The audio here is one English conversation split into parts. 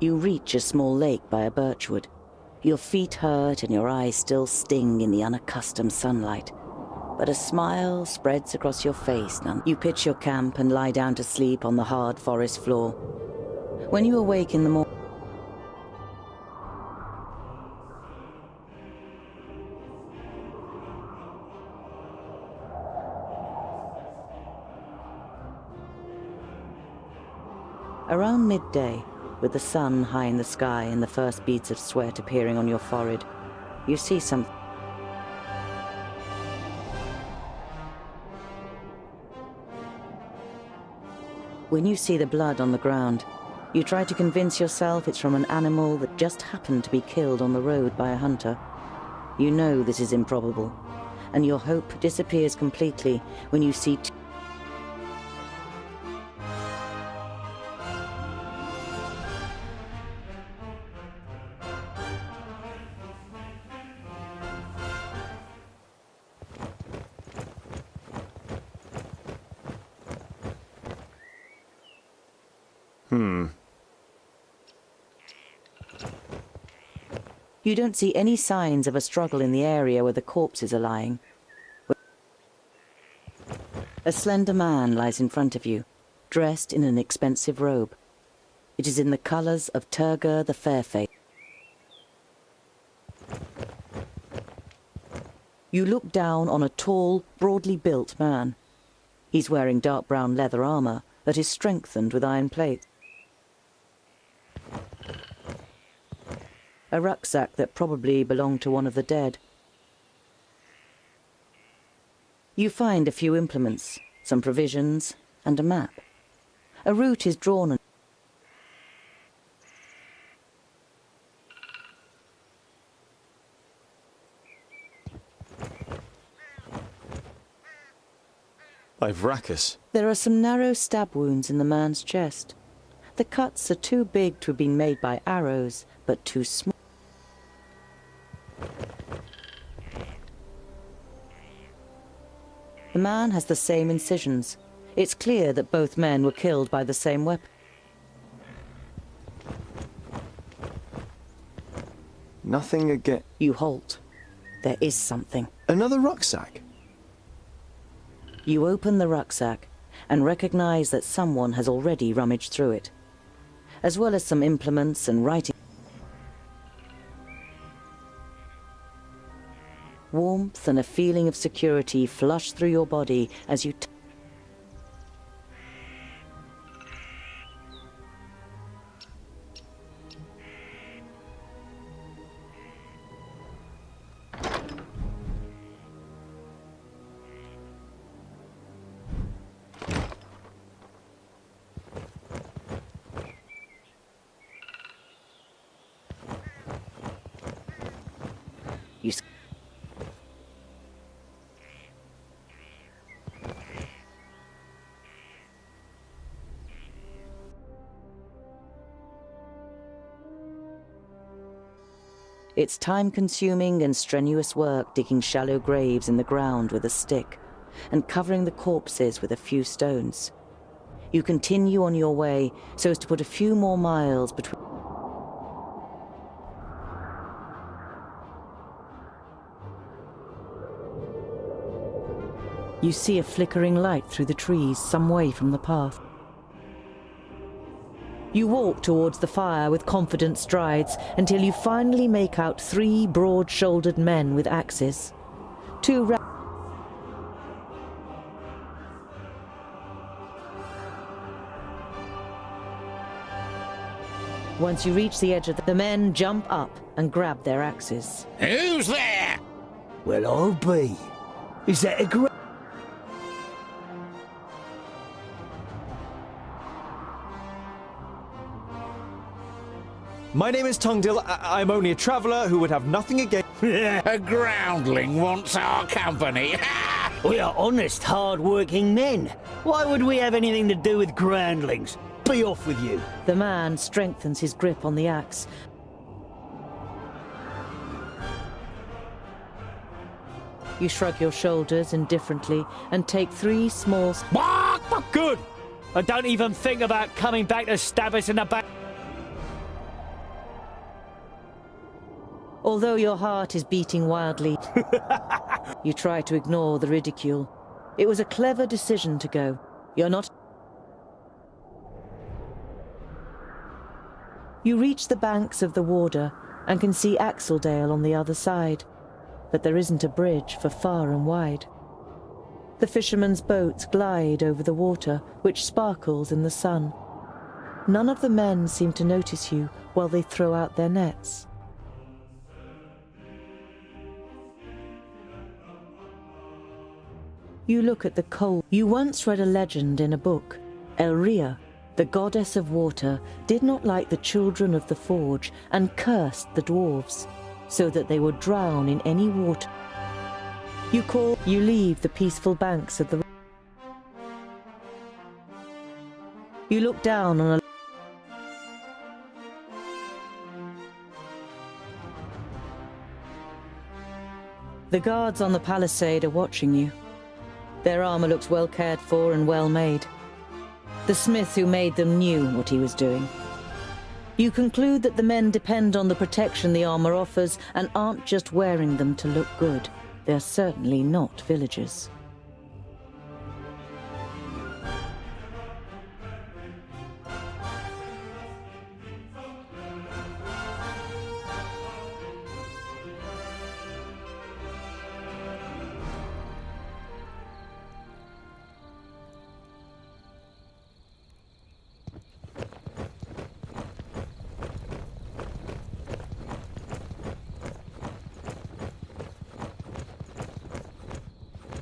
You reach a small lake by a birchwood. Your feet hurt and your eyes still sting in the unaccustomed sunlight. But a smile spreads across your face now. You pitch your camp and lie down to sleep on the hard forest floor. When you awake in the morning, around midday, with the sun high in the sky and the first beads of sweat appearing on your forehead, you see something. When you see the blood on the ground, you try to convince yourself it's from an animal that just happened to be killed on the road by a hunter. You know this is improbable, and your hope disappears completely when you see You don't see any signs of a struggle in the area where the corpses are lying. A slender man lies in front of you, dressed in an expensive robe. It is in the colors of Turgur the Fairfaced. You look down on a tall, broadly built man. He's wearing dark brown leather armor that is strengthened with iron plates. A rucksack that probably belonged to one of the dead. You find a few implements, some provisions, and a map. A route is drawn. By Vracus. There are some narrow stab wounds in the man's chest. The cuts are too big to have been made by arrows, but too small. The man has the same incisions. It's clear that both men were killed by the same weapon. Nothing again. You halt. There is something. Another rucksack? You open the rucksack and recognize that someone has already rummaged through it, as well as some implements and writing. Warmth and a feeling of security flush through your body as you It's time-consuming and strenuous work digging shallow graves in the ground with a stick and covering the corpses with a few stones. You continue on your way so as to put a few more miles between. You see a flickering light through the trees some way from the path. You walk towards the fire with confident strides until you finally make out 3 broad-shouldered men with axes. Once you reach the edge of the men jump up and grab their axes. Who's there? Well, I'll be. Is that a great... My name is Tungdil. I'm only a traveller who would have nothing against... A groundling wants our company. We are honest, hard-working men. Why would we have anything to do with groundlings? Be off with you. The man strengthens his grip on the axe. You shrug your shoulders indifferently and take 3 small... Good! I don't even think about coming back to stab us in the back. Although your heart is beating wildly, you try to ignore the ridicule. It was a clever decision to go. You're not... You reach the banks of the Warder and can see Axeldale on the other side, but there isn't a bridge for far and wide. The fishermen's boats glide over the water, which sparkles in the sun. None of the men seem to notice you while they throw out their nets. You look at the cold. You once read a legend in a book. Elria, the goddess of water, did not like the children of the forge and cursed the dwarves, so that they would drown in any water. You leave the peaceful banks of the... You look down on a... The guards on the palisade are watching you. Their armor looks well cared for and well made. The smith who made them knew what he was doing. You conclude that the men depend on the protection the armor offers and aren't just wearing them to look good. They're certainly not villagers.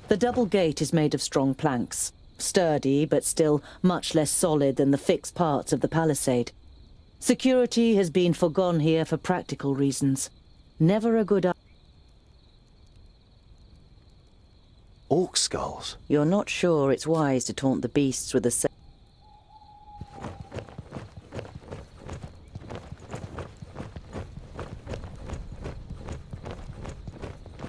The double gate is made of strong planks, sturdy but still much less solid than the fixed parts of the palisade. Security has been forgone here for practical reasons. Never a good... Orc skulls? You're not sure it's wise to taunt the beasts with a...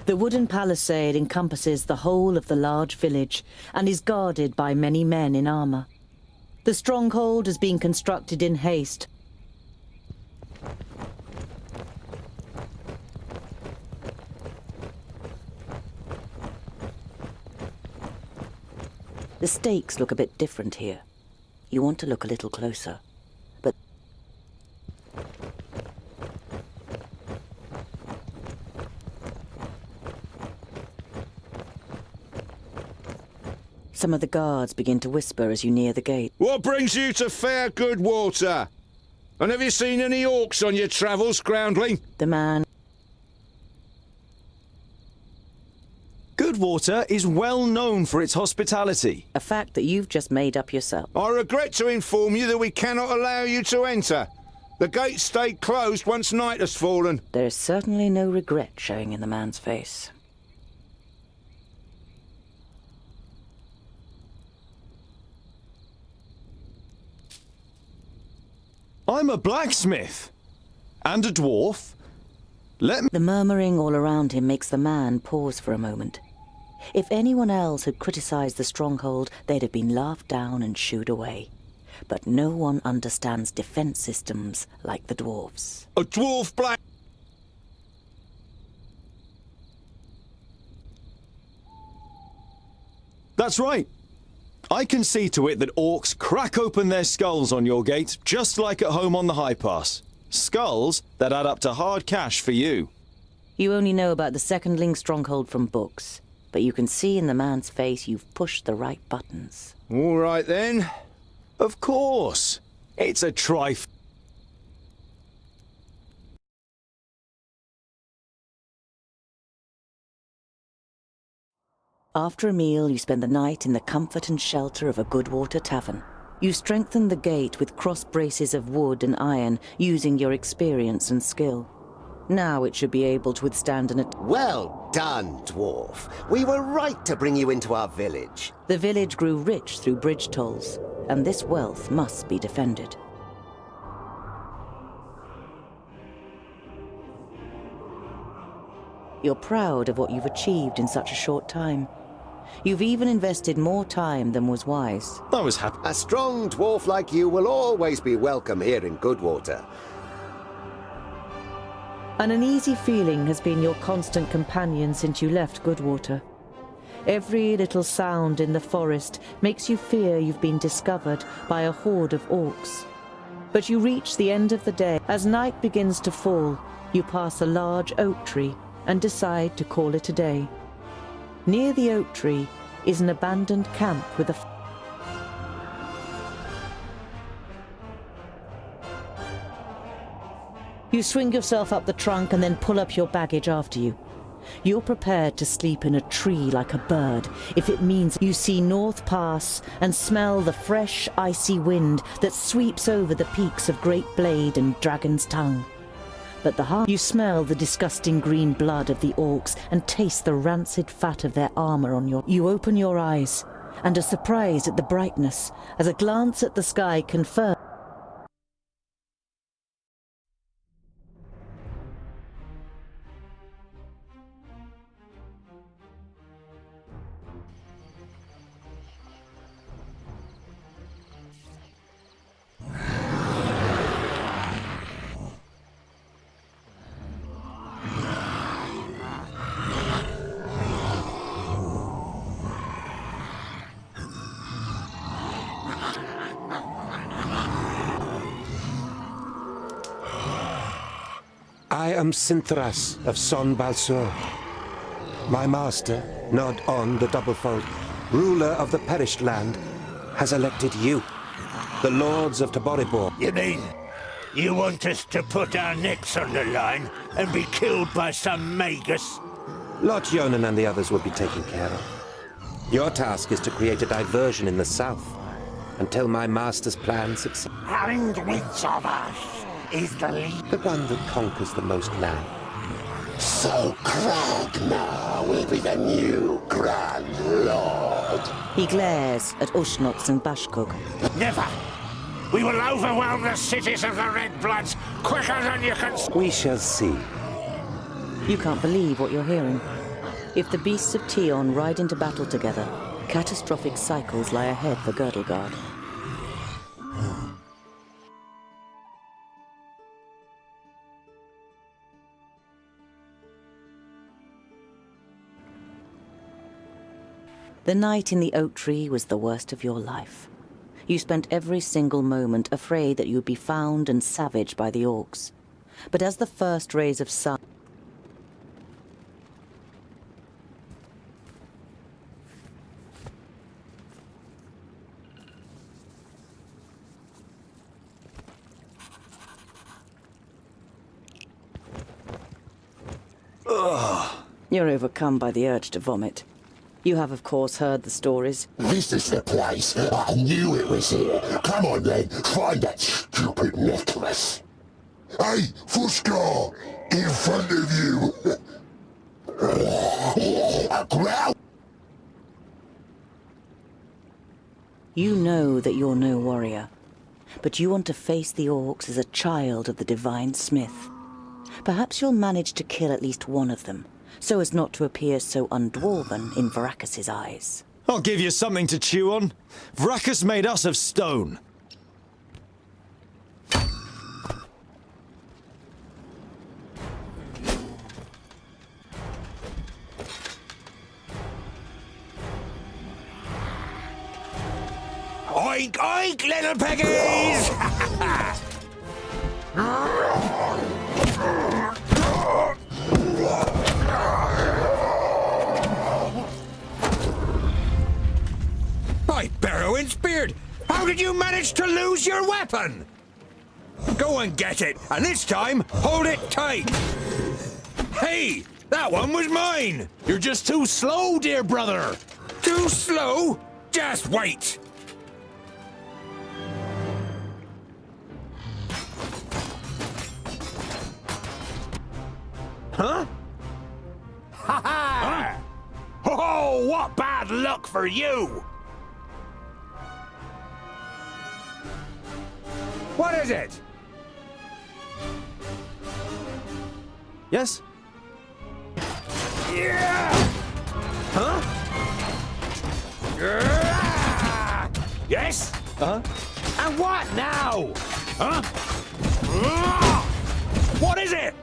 The wooden palisade encompasses the whole of the large village and is guarded by many men in armor. The stronghold has been constructed in haste. The stakes look a bit different here. You want to look a little closer. But some of the guards begin to whisper as you near the gate. What brings you to fair good water? And have you seen any orcs on your travels, groundling? The man... Goodwater is well known for its hospitality. A fact that you've just made up yourself. I regret to inform you that we cannot allow you to enter. The gates stayed closed once night has fallen. There is certainly no regret showing in the man's face. I'm a blacksmith. And a dwarf. The murmuring all around him makes the man pause for a moment. If anyone else had criticized the stronghold, they'd have been laughed down and shooed away. But no one understands defense systems like the dwarves. A dwarf black... That's right. I can see to it that orcs crack open their skulls on your gate, just like at home on the High Pass. Skulls that add up to hard cash for you. You only know about the secondling stronghold from books, but you can see in the man's face you've pushed the right buttons. All right then. Of course. It's a trifle. After a meal, you spend the night in the comfort and shelter of a Goodwater tavern. You strengthen the gate with cross braces of wood and iron, using your experience and skill. Now it should be able to withstand an attack. Well done, dwarf. We were right to bring you into our village. The village grew rich through bridge tolls, and this wealth must be defended. You're proud of what you've achieved in such a short time. You've even invested more time than was wise. I was happy. A strong dwarf like you will always be welcome here in Goodwater. An uneasy feeling has been your constant companion since you left Goodwater. Every little sound in the forest makes you fear you've been discovered by a horde of orcs. But you reach the end of the day. As night begins to fall, you pass a large oak tree and decide to call it a day. Near the oak tree is an abandoned camp with a You swing yourself up the trunk and then pull up your baggage after you. You're prepared to sleep in a tree like a bird if it means you see North Pass and smell the fresh, icy wind that sweeps over the peaks of Great Blade and Dragon's Tongue. But you smell the disgusting green blood of the orcs and taste the rancid fat of their armor on your... You open your eyes and are surprised at the brightness as a glance at the sky confirms I am Sinthras of Son Balsur. My master, Nod On the Doublefold, ruler of the perished land, has elected you, the lords of Taboribor. You mean you want us to put our necks on the line and be killed by some magus? Lord Yonan and the others will be taken care of. Your task is to create a diversion in the south until my master's plan succeeds. And which of us is the lead? The one that conquers the most land. So Kragnar will be the new Grand Lord. He glares at Ushnots and Bashkug. Never! We will overwhelm the cities of the Red Bloods quicker than you can... We shall see. You can't believe what you're hearing. If the beasts of Tion ride into battle together, catastrophic cycles lie ahead for Girdlegard. The night in the oak tree was the worst of your life. You spent every single moment afraid that you would be found and savaged by the orcs. But as the first rays of sun... You're overcome by the urge to vomit. You have, of course, heard the stories. This is the place. I knew it was here. Come on then, find that stupid necklace. Hey, Fuskar! In front of you! A growl! You know that you're no warrior, but you want to face the orcs as a child of the Divine Smith. Perhaps you'll manage to kill at least one of them, so as not to appear so undwarven in Varacus's eyes. I'll give you something to chew on. Varacus made us of stone. Oink, oink, little piggies! By Barrowin's beard! How did you manage to lose your weapon? Go and get it, and this time, hold it tight! Hey! That one was mine! You're just too slow, dear brother. Too slow? Just wait! Huh? Ha ha! Oh, what bad luck for you! What is it? Yes? Yeah! Huh? Yeah! Yes? Uh-huh. And what now? Huh? What is it?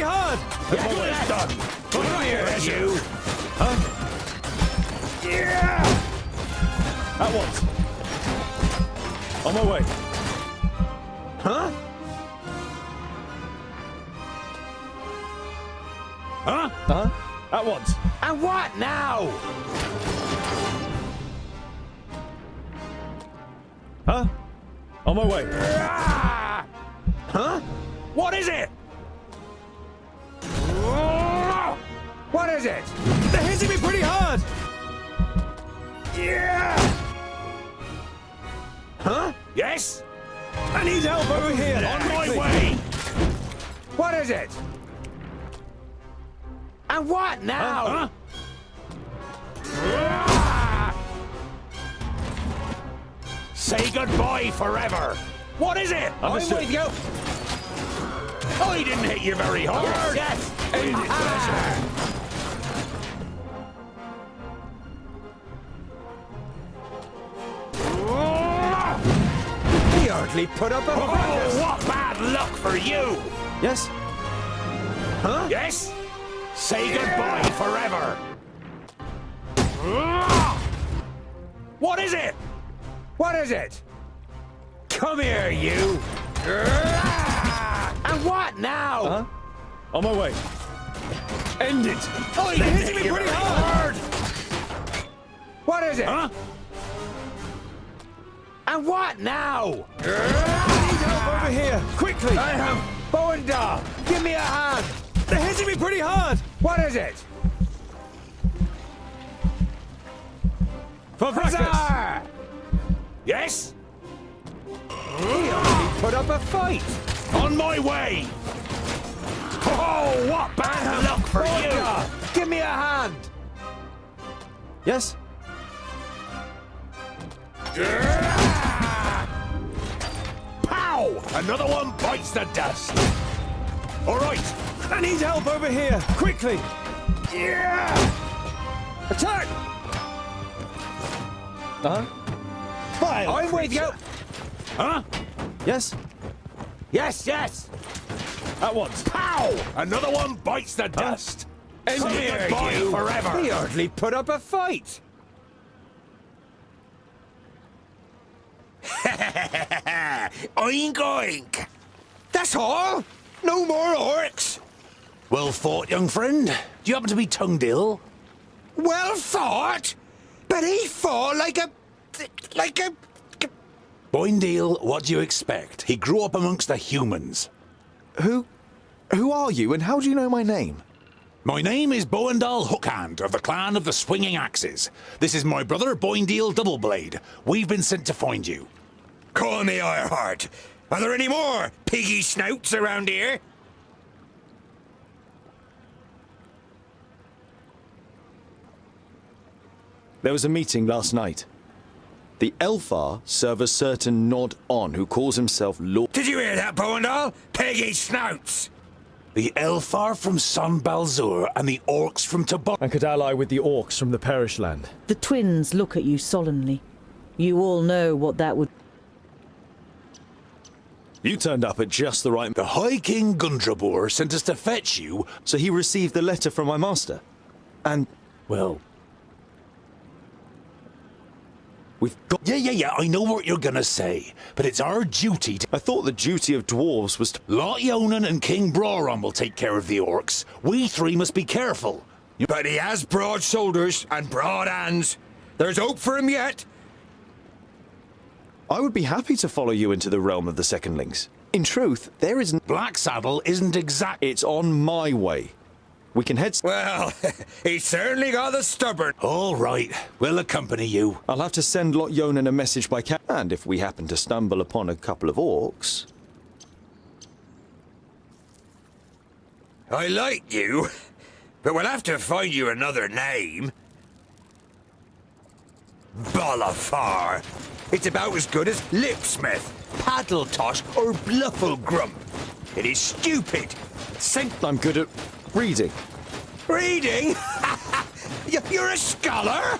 hard! Yeah, well done. Come here, you. Yeah! At once. On my way. Huh? Huh? Uh-huh. At once. And what now? Huh? On my way. Huh? What is it? What is it? They're hitting me pretty hard! Yeah! Huh? Yes? I need help over here! On my way! What is it? And what now? Say goodbye forever! What is it? Understood. I'm with you! I didn't hit you very hard! Yes! He hardly put up a fight! Oh, what bad luck for you! Yes? Huh? Yes? Say goodbye forever! What is it? What is it? Come here, you! And what now? Huh? On my way. End it! Oh, They're hitting me pretty hard! What is it? Huh? And what now? I need help over here! Quickly! I am Bowendahl! Give me a hand! They're hitting me pretty hard! What is it? For breakfast! Huzzah! Yes? He only put up a fight! On my way! Oh, what bad luck for you! Give me a hand! Yes? Pow! Another one bites the dust! All right! I need help over here! Quickly! Yeah! Attack! Uh-huh. Fire! I'm with you! Huh? Yes? Yes, yes! At once. Pow! Another one bites the dust! And Say goodbye you. forever! He hardly put up a fight! Oink oink! That's all! No more orcs! Well fought, young friend. Do you happen to be tongued ill? Well fought? But he fought like a... Boindale, what do you expect? He grew up amongst the humans. Who are you and how do you know my name? My name is Bowendahl Hookhand of the clan of the Swinging Axes. This is my brother Boindale Doubleblade. We've been sent to find you. Call me Ironheart. Are there any more piggy snouts around here? There was a meeting last night. The Elfar serve a certain Nod On who calls himself Lord. Did you hear that, Bowendahl? Piggy snouts! The Elfar from Son Balzur and the Orcs from Tabor. And could ally with the Orcs from the Perish Land. The twins look at you solemnly. You all know what that would... You turned up at just the right... The High King Gundrabur sent us to fetch you. So he received the letter from my master. And... Well... We've got... Yeah, I know what you're gonna say. But it's our duty to... I thought the duty of dwarves was to... Lot Yonan and King Broron will take care of the orcs. We three must be careful. But he has broad shoulders and broad hands. There's hope for him yet. I would be happy to follow you into the realm of the Secondlings. In truth, there is... Black Saddle isn't exact... It's on my way. We can head... Well, he certainly got the stubborn. All right, we'll accompany you. I'll have to send Lot Yonan a message by cat. And if we happen to stumble upon a couple of orcs... I like you, but we'll have to find you another name. Bolafar. It's about as good as Lipsmith, Paddletosh, or Blufflegrum. It is stupid. I'm good at reading. Reading? You're a scholar?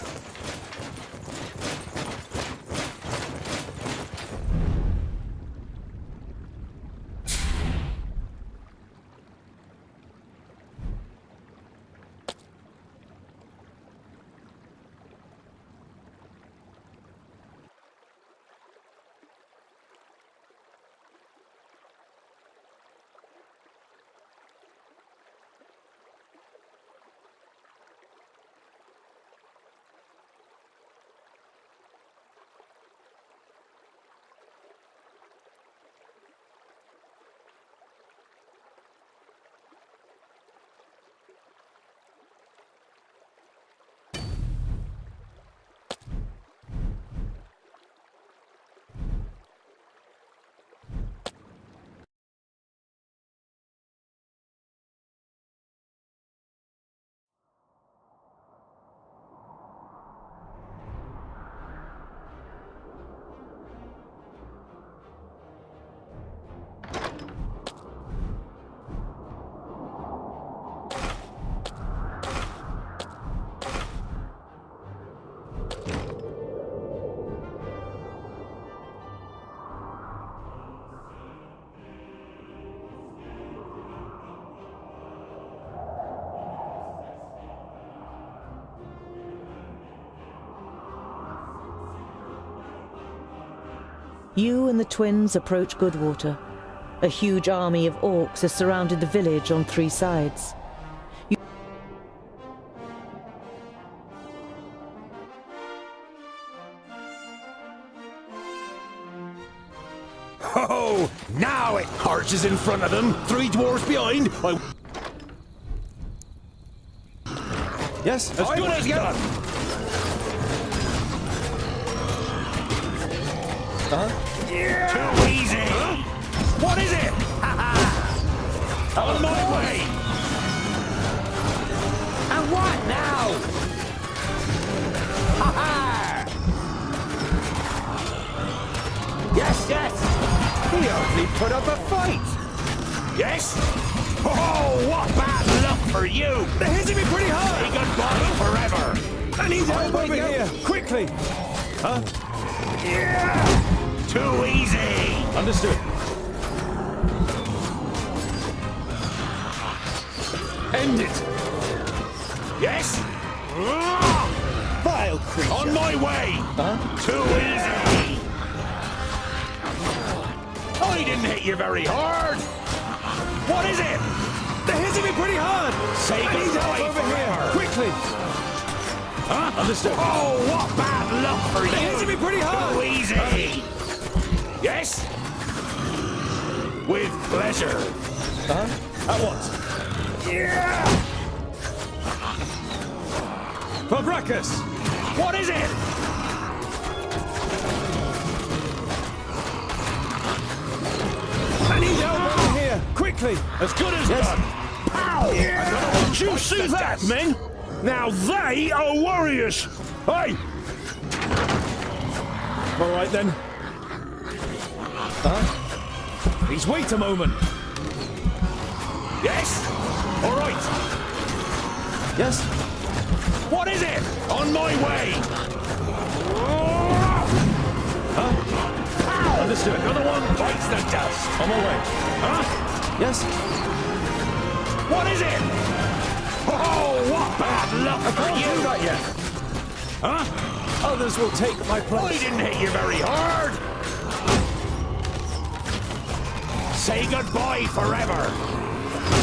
You and the twins approach Goodwater. A huge army of orcs has surrounded the village on 3 sides. Oh, now it... Archers in front of them, 3 dwarves behind. Yes, as good as done. Yeah. Too easy! What is it? On my way! And what now? Ha-ha! Yes, yes! He hardly put up a fight! Yes? Oh, what bad luck for you! They're hitting me pretty hard. Say goodbye forever! I need help over here, quickly. Yeah! Too easy! Understood. End it. Yes? Vile creature. On my way! Too easy! I didn't hit you very hard! What is it? They're hitting me pretty hard. Say I need help goodbye over here, forever. quickly. Understood. Oh, what bad luck for They're you! hitting me pretty hard. Too easy! Yes? With pleasure. At once. Yeah! For Brackus. What is it? I need help over here, quickly. As good as done. Pow! Yeah. Did you see that, men? Now they are warriors. Hey! All right then. Please wait a moment. Yes? All right. Yes. What is it? On my way. Understood. Another one bites the dust. On my way. Yes. What is it? Oh, what bad luck for Can't do you! that yet. Others will take my I place. didn't hit you very hard. Say goodbye forever.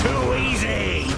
Too easy.